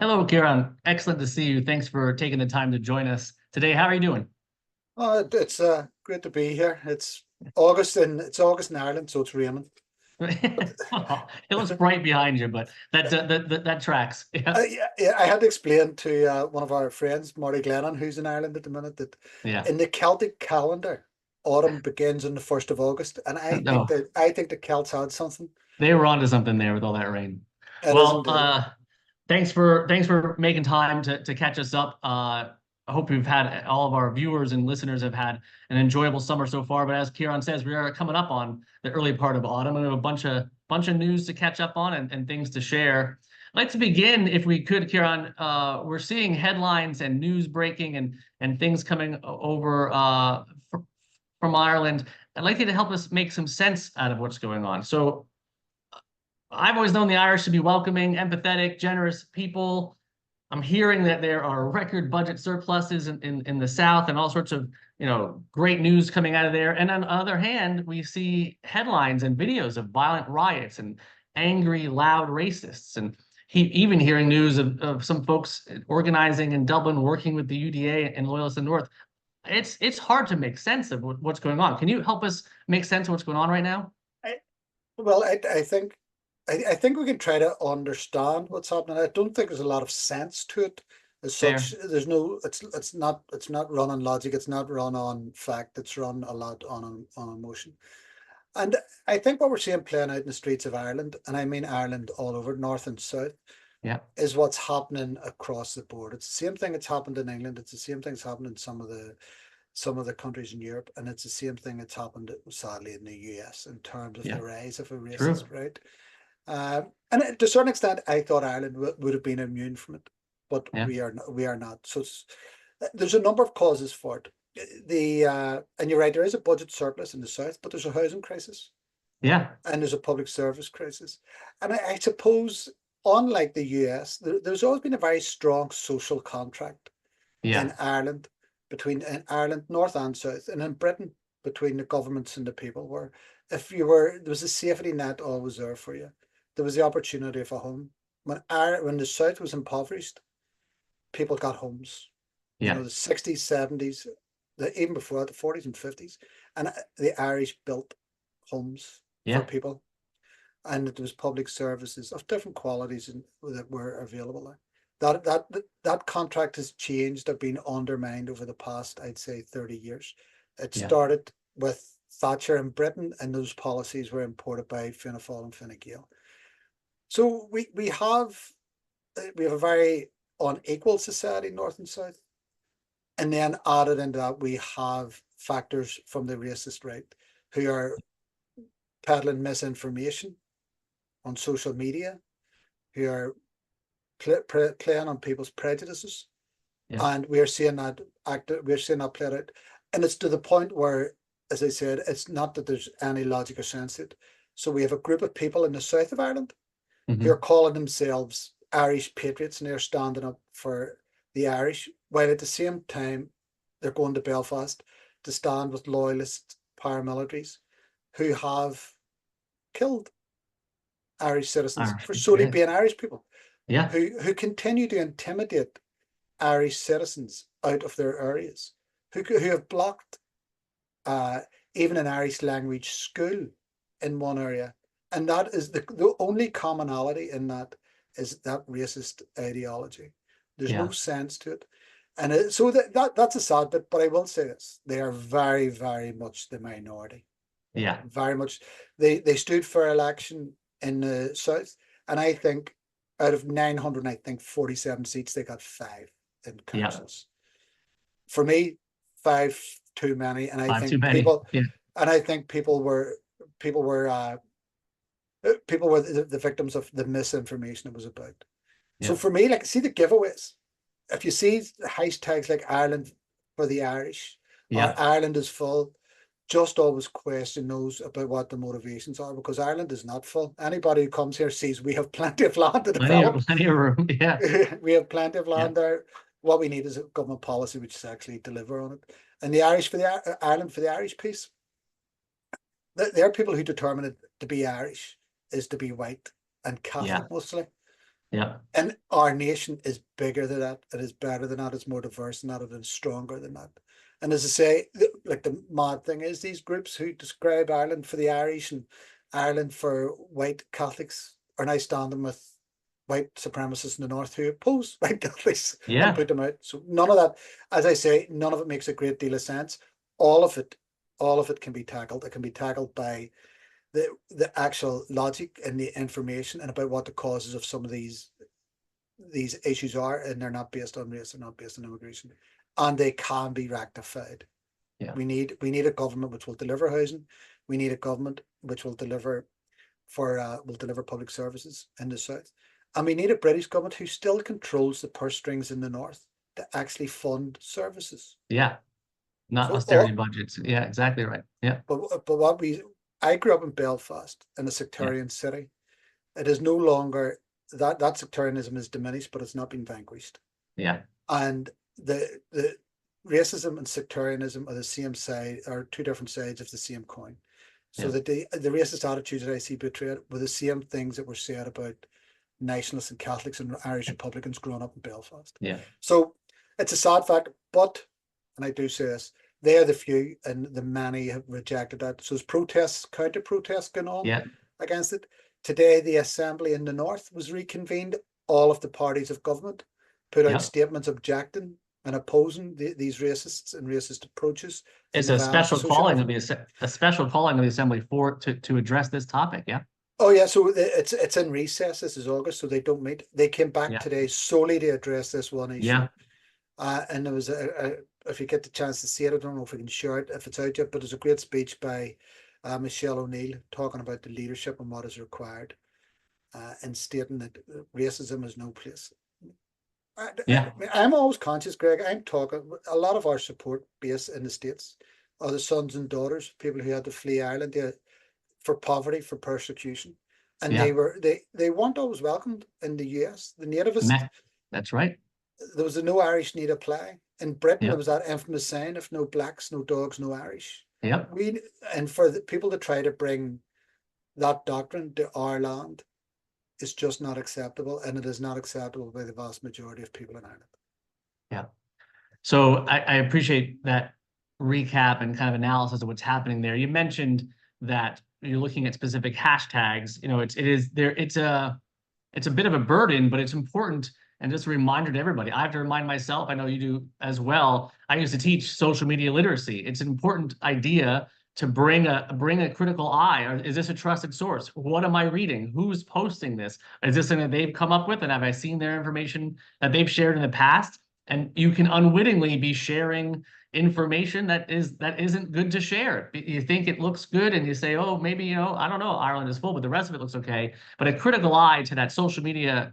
Hello, Kieran. Excellent to see you. Thanks for taking the time to join us today. How are you doing? It's great to be here. It's August in Ireland, so it's raining. But It looks bright behind you, but that tracks. Yeah. yeah, I had to explain to one of our friends, Marty Glennon, who's in Ireland at the minute, that Yeah. in the Celtic calendar, autumn begins on the 1st of August, and No, I think the Celts had something. they were onto something there with all that rain. It is Well, indeed. thanks for making time to catch us up. I hope we've had all of our viewers and listeners have had an enjoyable summer so far. But as Kieran says, we are coming up on the early part of autumn, and we have a bunch of news to catch up on and things to share. I'd like to begin, if we could, Kieran. We're seeing headlines and news breaking and things coming over from Ireland. I'd like you to help us make some sense out of what's going on. So I've always known the Irish to be welcoming, empathetic, generous people. I'm hearing that there are record budget surpluses in the South and all sorts of, great news coming out of there. And on the other hand, we see headlines and videos of violent riots and angry, loud racists. And even hearing news of some folks organizing in Dublin, working with the UDA and Loyalists in the North. It's hard to make sense of what's going on. Can you help us make sense of what's going on right now? I, well, I think we can try to understand what's happening. I don't think there's a lot of sense to it as such. Fair. There's no, it's not run on logic. It's not run on fact. It's run a lot on emotion. And I think what we're seeing playing out in the streets of Ireland, and I mean Ireland all over, north and south, Yeah. is what's happening across the board. It's the same thing that's happened in England. It's the same thing that's happened in some of the countries in Europe, and it's the same thing that's happened sadly in the US in terms of Yeah. the rise of a True. racist, right? And to a certain extent, I thought Ireland would have been immune from it, but Yeah. we are not. So there's a number of causes for it. And you're right, there is a budget surplus in the south, but there's a housing crisis Yeah. and there's a public service crisis. And I suppose, unlike the US, there's always been a very strong social contract in Yeah. Ireland, in Ireland, north and south, and in Britain between the governments and the people, where there was a safety net always there for you. There was the opportunity of a home. When the South was impoverished, people got homes. Yeah. The 60s, 70s, even before that, the 40s and 50s. And the Irish built homes for Yeah. people. And there was public services of different qualities that were available there. That contract has changed or been undermined over the past, I'd say, 30 years. It Yeah. started with Thatcher in Britain, and those policies were imported by Fianna Fáil and Fine Gael. So we have a very unequal society, north and south, and then added into that we have factors from the racist right who are peddling misinformation on social media, who are playing on people's prejudices, Yeah. and we're seeing that played out, and it's to the point where, as I said, it's not that there's any logic or sense to it. So we have a group of people in the south of Ireland who are Hmm. calling themselves Irish patriots, and they're standing up for the Irish, while at the same time they're going to Belfast to stand with loyalist paramilitaries who have killed Irish citizens Irish for people. solely Yeah. being Irish people, Yeah. who continue to intimidate Irish citizens out of their areas, who have blocked even an Irish language school in one area. And that is the only commonality in that is that racist ideology. There's no Yeah. sense to it. And so that's a sad bit, but I will say this: they are very, very much the minority. Yeah. Very much, they stood for election in the south, and I think out of 900, I think 47 seats, they got 5 in Yeah. councils. For me, 5 too many, and I Five too think many. Yeah. people were the victims of the misinformation it was about. So Yeah. for me, like, see the giveaways. If you see hashtags like Ireland for the Irish or Yeah. Ireland is full, just always question those about what the motivations are, because Ireland is not full. Anybody who comes here sees we have plenty of land to Plenty of develop. plenty of room. Yeah. We have plenty of Yeah. land there. What we need is a government policy which is actually deliver on it. And the Irish for the Ireland for the Irish piece, there are people who determine it to be Irish is to be white and Yeah. Catholic mostly. Yeah. And our nation is bigger than that. It is better than that. It's more diverse than that. It is stronger than that. And as I say, like the mad thing is these groups who describe Ireland for the Irish and Ireland for white Catholics are now standing with white supremacists in the north who oppose white Catholics and Yeah. put them out. So none of that, as I say, none of it makes a great deal of sense. All of it can be tackled. It can be tackled by the actual logic and the information and about what the causes of some of these issues are, and they're not based on race, they're not based on immigration, and they can be rectified. Yeah. We need a government which will deliver housing. We need a government which will deliver public services in the south, and we need a British government who still controls the purse strings in the north to actually fund services. Yeah. Not So austerity budgets. Yeah, exactly right. Yeah. but I grew up in Belfast, in a Yeah. sectarian city. It is no longer that sectarianism is diminished, but it's not been vanquished. Yeah. And the racism and sectarianism are the same side, are two different sides of the same coin. So Yeah. that the racist attitudes that I see portrayed were the same things that were said about nationalists and Catholics and Irish Republicans growing up in Belfast. Yeah. So it's a sad fact, but, and I do say this, they are the few and the many have rejected that. So there's protests, counter protests going on Yeah. against it. Today, the assembly in the north was reconvened. All of the parties of government put out Yeah. statements objecting and opposing these racists and racist approaches. It's a special calling of a special calling of the assembly to address this topic. Yeah. Oh yeah, so it's in recess. This is August, so they don't meet. They came back Yeah. today solely to address this one issue. Yeah. And there was if you get the chance to see it, I don't know if we can share it if it's out yet, but there's a great speech by Michelle O'Neill talking about the leadership and what is required, and stating that racism is no place. Yeah. I'm always conscious, Greg. I'm talking a lot of our support base in the States are the sons and daughters, people who had to flee Ireland for poverty, for persecution, and Yeah. they weren't always welcomed in the US. The nativists, That's right. there was a no Irish need apply. In Britain, Yep. there was that infamous saying, if no blacks, no dogs, no Irish. Yep. And for the people to try to bring that doctrine to our land is just not acceptable, and it is not acceptable by the vast majority of people in Ireland. Yeah. So I appreciate that recap and kind of analysis of what's happening there. You mentioned that you're looking at specific hashtags. You know, it's a bit of a burden, but it's important. And just a reminder to everybody, I have to remind myself, I know you do as well. I used to teach social media literacy. It's an important idea to bring a critical eye. Is this a trusted source? What am I reading? Who's posting this? Is this something that they've come up with? And have I seen their information that they've shared in the past? And you can unwittingly be sharing information that isn't good to share. You think it looks good and you say, oh, maybe, you know, I don't know, Ireland is full, but the rest of it looks okay. But a critical eye to that social media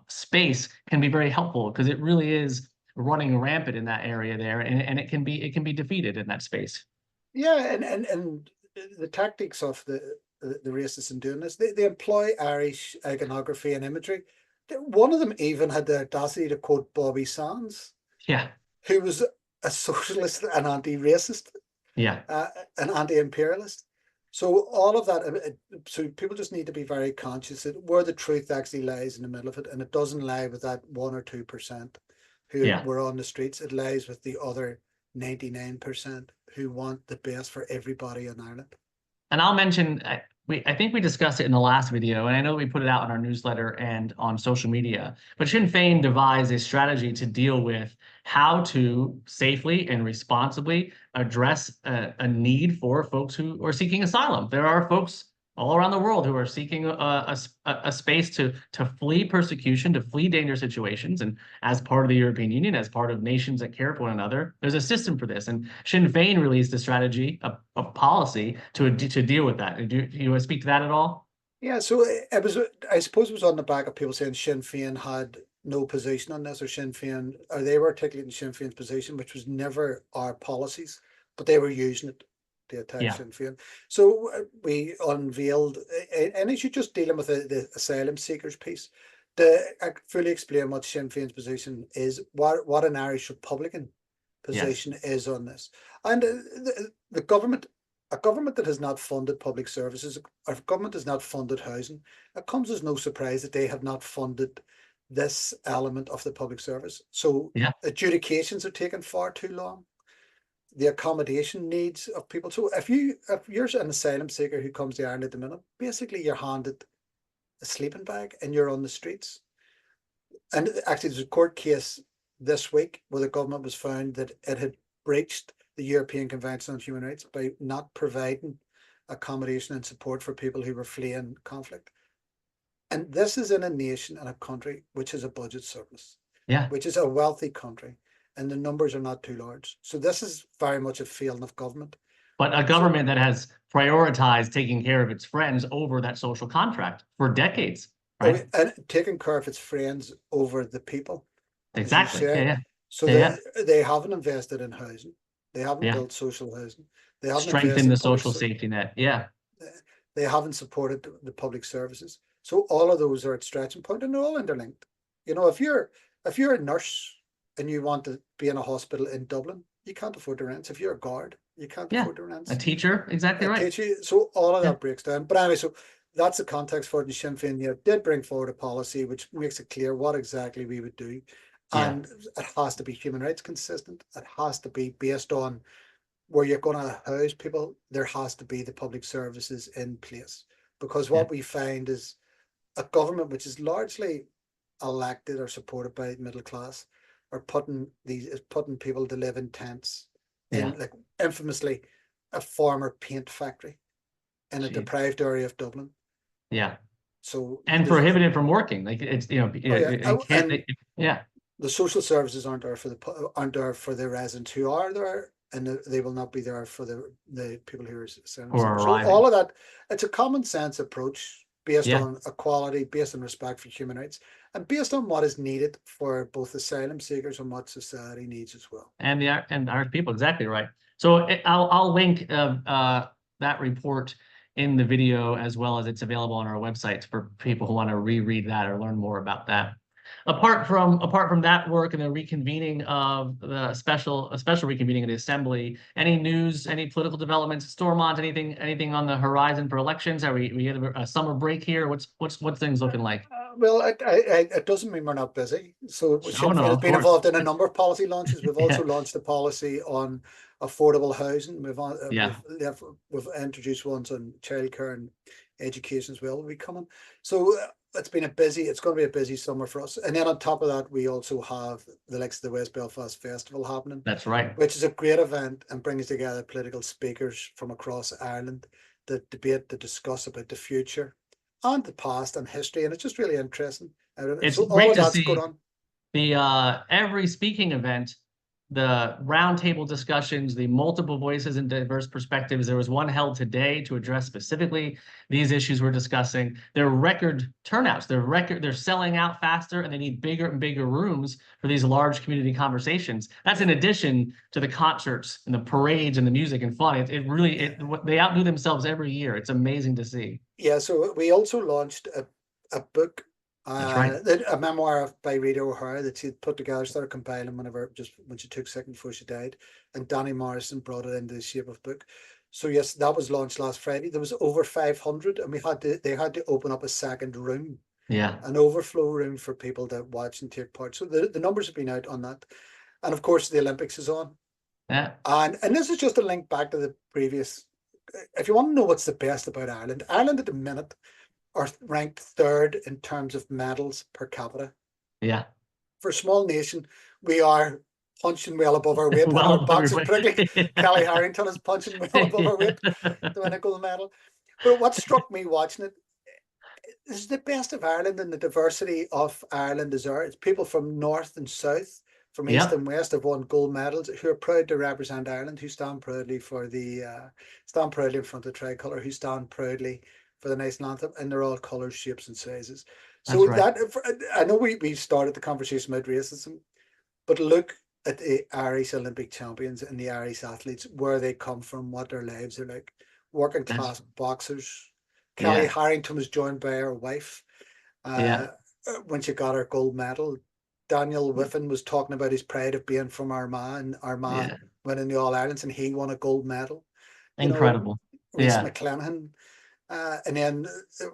space can be very helpful, because it really is running rampant in that area there, and it can be defeated in that space. Yeah, and the tactics of the racists in doing this, they employ Irish iconography and imagery. One of them even had the audacity to quote Bobby Sands, Yeah. who was a socialist and anti-racist, Yeah. an anti-imperialist. So all of that, so people just need to be very conscious that where the truth actually lies in the middle of it, and it doesn't lie with that 1 or 2% who were on the streets. It lies with the other 99% who want the best for everybody in Ireland. And I'll mention, I think we discussed it in the last video, and I know we put it out in our newsletter and on social media, but Sinn Féin devised a strategy to deal with how to safely and responsibly address a need for folks who are seeking asylum. There are folks all around the world who are seeking a space to flee persecution, to flee dangerous situations. And as part of the European Union, as part of nations that care for one another, there's a system for this. And Sinn Féin released a strategy, a policy to deal with that. Do you want to speak to that at all? Yeah, so it was, I suppose it was on the back of people saying Sinn Féin had no position on this, or Sinn Féin, or they were articulating Sinn Féin's position, which was never our policies, but they were using it to attack Sinn Féin. So we unveiled, and as you're just dealing with the asylum seekers piece, to fully explain what Sinn Féin's position is, what an Irish Republican position is on this. And the government a government that has not funded public services, a government has not funded housing, it comes as no surprise that they have not funded this element of the public service. So Yeah. adjudications are taking far too long. The accommodation needs of people. So if you're an asylum seeker who comes to Ireland at the minute, basically you're handed a sleeping bag and you're on the streets. And actually, there's a court case this week where the government was found that it had breached the European Convention on Human Rights by not providing accommodation and support for people who were fleeing conflict. And this is in a nation and a country which has a budget surplus, Yeah. which is a wealthy country, and the numbers are not too large. So this is very much a failing of government. But a government that has prioritized taking care of its friends over that social contract for decades, right? And taking care of its friends over the people. Exactly. Yeah. So Yeah. they haven't invested in housing. They haven't Yeah. built social housing. They haven't Strengthen invested the in social safety net. Yeah. They haven't supported the public services. So all of those are at stretching point, and they're all interlinked. You know, if you're a nurse and you want to be in a hospital in Dublin, you can't afford the rents. If you're a guard, you can't afford the rents. A teacher, exactly right. So all of that breaks down. But anyway, so that's the context for it. And Sinn Féin did bring forward a policy which makes it clear what exactly we would do. And it has to be human rights consistent. It has to be based on where you're going to house people. There has to be the public services in place. Because what we find is a government which is largely elected or supported by the middle class are putting people to live in tents in, like, infamously a former paint factory in a deprived area of Dublin. Yeah. So and prohibited from working. Like it's the social services aren't there for the residents who are there, and they will not be there for the people who are arriving. So all of that, it's a common sense approach based on equality, based on respect for human rights, and based on what is needed for both asylum seekers and what society needs as well. And Irish people, exactly right. So I'll link that report in the video, as well as it's available on our website for people who want to reread that or learn more about that. Apart from that work and the reconvening of the special reconvening of the assembly, any news, any political developments, Stormont, anything on the horizon for elections? Are we get a summer break here? What's things looking like? Well, it doesn't mean we're not busy. So Sinn Féin has been involved in a number of policy launches. We've also launched a policy on affordable housing. We've introduced ones on childcare and education as well. Will be coming. So it's going to be a busy summer for us. And then on top of that, we also have the likes of the West Belfast Festival happening. That's right. Which is a great event and brings together political speakers from across Ireland to debate, to discuss about the future and the past and history. And it's just really interesting. It's great to see the every speaking event, the roundtable discussions, the multiple voices and diverse perspectives. There was one held today to address specifically these issues we're discussing. They're record turnouts. They're selling out faster, and they need bigger and bigger rooms for these large community conversations. That's in addition to the concerts and the parades and the music and fun. They outdo themselves every year. It's amazing to see. Yeah. So we also launched a book. That's right. A memoir by Rita O'Hara that she put together, started compiling when she took sick before she died, and Danny Morrison brought it into the shape of book. So yes, that was launched last Friday. There was over 500, and they had to open up a second room, an overflow room for people to watch and take part. So the numbers have been out on that, and of course the Olympics is on. Yeah, and this is just a link back to the previous. If you want to know what's the best about Ireland at the minute are ranked third in terms of medals per capita. Yeah. For a small nation, we are punching well above our weight. Well, our boxing particularly Kelly Harrington is punching well above our weight to win a gold medal. But what struck me watching it is the best of Ireland, and the diversity of Ireland is there. It's people from north and south, from east and west have won gold medals, who are proud to represent Ireland, who stand proudly for stand proudly in front of the tricolour, who stand proudly for the national anthem, and they're all colours, shapes and sizes. So I know we started the conversation about racism, but look at the Irish Olympic champions and the Irish athletes, where they come from, what their lives are like. Working class boxers. Kelly Harrington was joined by her wife when she got her gold medal. Daniel Whiffen was talking about his pride of being from Armagh, and Armagh winning the All-Irelands, and he won a gold medal. you know, Incredible. Reese Yeah, McClanahan. And then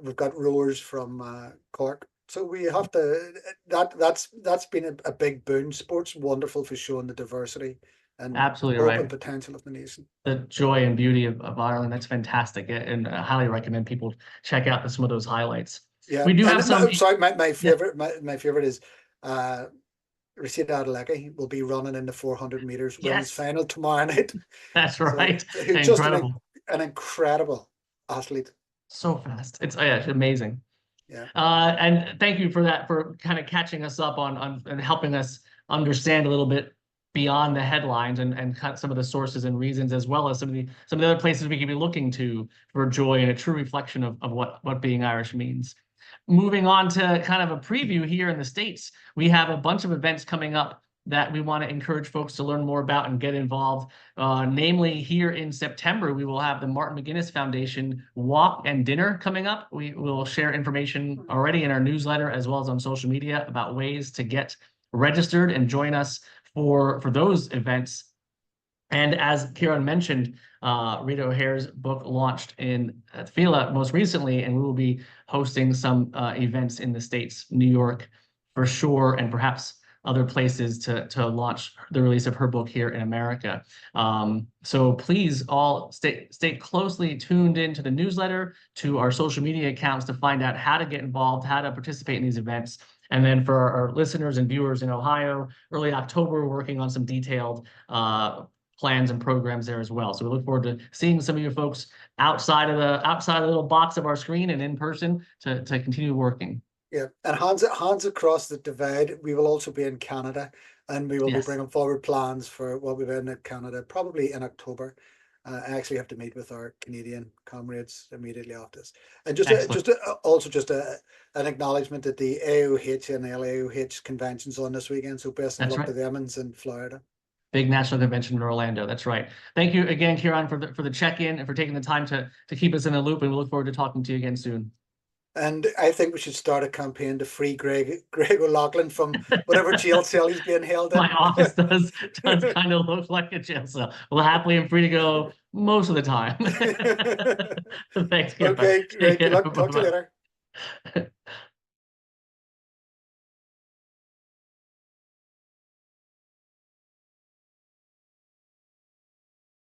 we've got rowers from Cork. So we have to, that's been a big boon. Sport's wonderful for showing the diversity and absolutely hope and right. potential of the nation. The joy and beauty of Ireland, that's fantastic. And I highly recommend people check out some of those highlights. Yeah, We do have and some. sorry, my Yeah, favorite, my favorite is Rashida Adeleke will be running in the 400 meters women's yes, final tomorrow night. that's So right. who's just Incredible. an incredible athlete. So fast. It's amazing. Yeah. And thank you for that, for kind of catching us up on and helping us understand a little bit beyond the headlines and kind of some of the sources and reasons, as well as some of the other places we could be looking to for joy and a true reflection of what being Irish means. Moving on to kind of a preview here in the States, we have a bunch of events coming up that we want to encourage folks to learn more about and get involved. Namely, here in September, we will have the Martin McGuinness Foundation Walk and Dinner coming up. We will share information already in our newsletter as well as on social media about ways to get registered and join us for those events. And as Ciarán mentioned, Rita O'Hare's book launched in Fila most recently, and we will be hosting some events in the States, New York for sure, and perhaps other places to launch the release of her book here in America. So please all stay closely tuned into the newsletter, to our social media accounts to find out how to get involved, how to participate in these events. And then for our listeners and viewers in Ohio, early October, we're working on some detailed plans and programs there as well. So we look forward to seeing some of you folks outside of the little box of our screen and in person to continue working. Yeah, and hands across the divide, we will also be in Canada, and we will be Yes. bringing forward plans for what we've been in Canada, probably in October. I actually have to meet with our Canadian comrades immediately after this. And an acknowledgement that the AOH and LAOH conventions on this weekend. So best of That's luck right. to them in Florida. Big national convention in Orlando. That's right. Thank you again, Ciarán, for the check-in and for taking the time to keep us in the loop. And we look forward to talking to you again soon. And I think we should start a campaign to free Greg O'Loughlin from whatever jail cell he's being held in. My office does kind of look like a jail cell. Well, happily I'm free to go most of the time. Thanks, Ciarán. Okay, great. Good luck. Talk to you later.